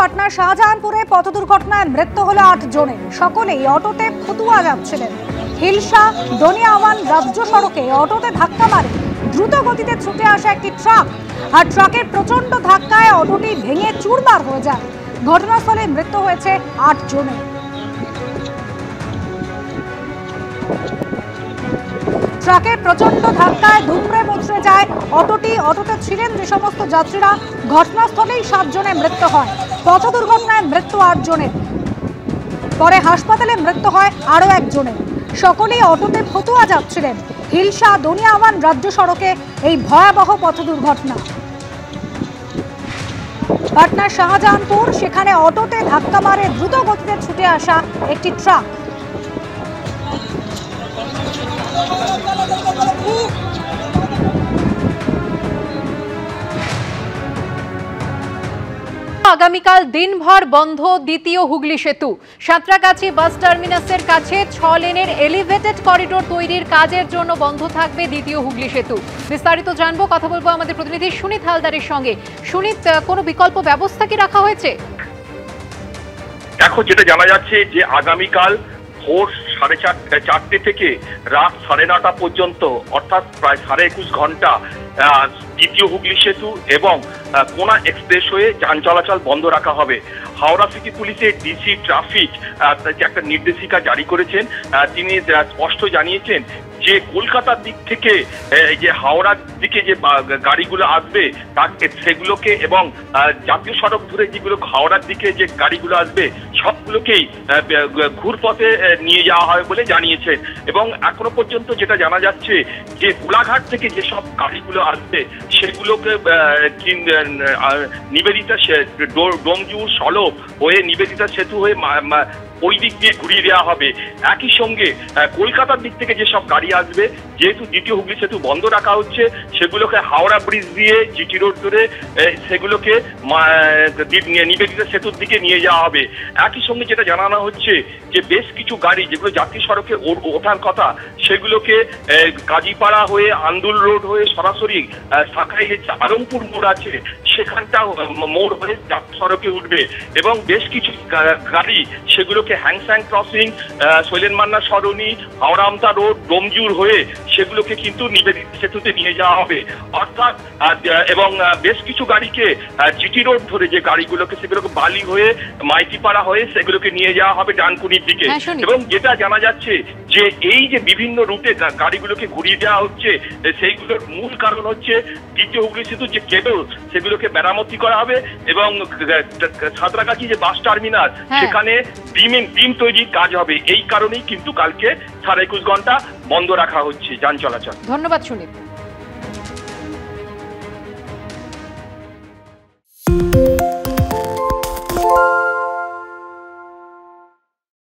পাটনার শাহজাহানপুরে পথ দুর্ঘটনায় মৃত্যু হলো 8 জনের। সকলেই অটোতে ফতুয়া যাচ্ছিলেন। হিলসা দনিয়াওয়ান রাজ্য সড়কে অটোতে ধাক্কা মারে দ্রুত গতিতে ছুটে আসা একটি ট্রাক, আর ট্রাকের প্রচন্ড ধাক্কায় অটোটি ভেঙে চুরমার হয়ে যায়। ঘটনাস্থলে মৃত্যু হয়েছে 8 জনের। ট্রাকের প্রচন্ড ধাক্কায় দুমড়ে মুচড়ে যায় অটোটি। অটোতে ছিলেন যে সমস্ত যাত্রীরা, ঘটনাস্থলেই 7 জনের মৃত্যু হয়। পথ দুর্ঘটনায় মৃত্যু 8 জনের, পরে হাসপাতালে মৃত্যু হয় আরো 1 জনের। সকলেই অটোতে ফতুয়া যাচ্ছিলেন। হিলসা দনিয়াওয়ান রাজ্য সড়কে এই ভয়াবহ পথ দুর্ঘটনা। পাটনার শাহজাহানপুর, সেখানে অটোতে ধাক্কা মারে দ্রুত গতিতে ছুটে আসা একটি ট্রাক। আগামীকাল দিনভর বন্ধ দ্বিতীয় হুগলি সেতু। সাঁতরাগাছি বাস টার্মিনাসের কাছে 6 লেনের এলিভেটেড করিডোর তৈরির কাজের জন্য বন্ধ থাকবে দ্বিতীয় হুগলি সেতু। বিস্তারিত জানবো, কথা বলবো আমাদের প্রতিনিধি সুনীত হালদারের সঙ্গে। সুনীত, কোনো বিকল্প ব্যবস্থা কি রাখা হয়েছে? দেখো, যেটা জানা যাচ্ছে যে আগামীকাল ভোর 4:30 থেকে রাত 9:30 পর্যন্ত, অর্থাৎ প্রায় 21.5 ঘন্টা দ্বিতীয় হুগলি সেতু এবং কোনা এক্সপ্রেসওয়ে যান চলাচল বন্ধ রাখা হবে। হাওড়া সিটি পুলিশের ডিসি ট্রাফিক একটা নির্দেশিকা জারি করেছেন। তিনি স্পষ্ট জানিয়েছেন যে কলকাতার দিক থেকে যে হাওড়ার দিকে যে গাড়িগুলো আসবে সেগুলোকে, এবং জাতীয় সড়ক ধরে যেগুলো হাওড়ার দিকে যে গাড়িগুলো আসবে সবগুলোকেই ঘুরপথে নিয়ে যাওয়া হয় বলে জানিয়েছেন। এবং এখনো পর্যন্ত যেটা জানা যাচ্ছে যে কোলাঘাট থেকে যেসব গাড়িগুলো আসবে সেগুলোকে নিবেদিতা ডোমজুর সলভ হয়ে নিবেদিতা সেতু হয়ে ওই দিক দিয়ে ঘুরিয়ে দেওয়া হবে। একই সঙ্গে কলকাতার দিক থেকে যেসব গাড়ি আসবে, যেহেতু দ্বিতীয় হুগলি সেতু বন্ধ রাখা হচ্ছে, সেগুলোকে হাওড়া ব্রিজ দিয়ে জিটি রোড ধরে সেগুলোকে নিবেদিতা সেতুর দিকে নিয়ে যাওয়া হবে। একই সঙ্গে যেটা জানানো হচ্ছে যে বেশ কিছু গাড়ি যেগুলো জাতীয় সড়কে ওঠার কথা, সেগুলোকে কাজীপাড়া হয়ে আন্দুল রোড হয়ে সরাসরি শাখায় আলমপুর মোড় আছে সেখানটা মোড় হয়ে জাতীয় সড়কে উঠবে। এবং বেশ কিছু গাড়ি সেগুলোকে হ্যাংস্যাং ক্রসিং, শৈলেন মান্না সরণি, হাওড়া আমতা রোড, ডোমজুর হয়ে সেগুলোকে কিন্তু নিবেদিতা সেতুতে নিয়ে যাওয়া হবে। অর্থাৎ এবং বেশ কিছু গাড়িকে জিটি রোড ধরে যে গাড়িগুলোকে সেগুলোকে বালি হয়ে মাইতিপাড়া হয়ে সেগুলোকে নিয়ে যাওয়া হবে ডানকুনির দিকে। এবং যেটা জানা যাচ্ছে যে এই যে বিভিন্ন রুটে গাড়িগুলোকে ঘুরিয়ে দেওয়া হচ্ছে, সেইগুলোর মূল কারণ হচ্ছে দ্বিতীয় হুগলি সেতুর যে কেবল সেগুলোকে মেরামতি করা হবে। এবং সাঁতরাগাছি যে বাস টার্মিনাস সেখানে ডিম তৈরির কাজ হবে। এই কারণেই কিন্তু কালকে 21.5 ঘন্টা বন্ধ রাখা হচ্ছে যান চলাচল। ধন্যবাদ সুনীত।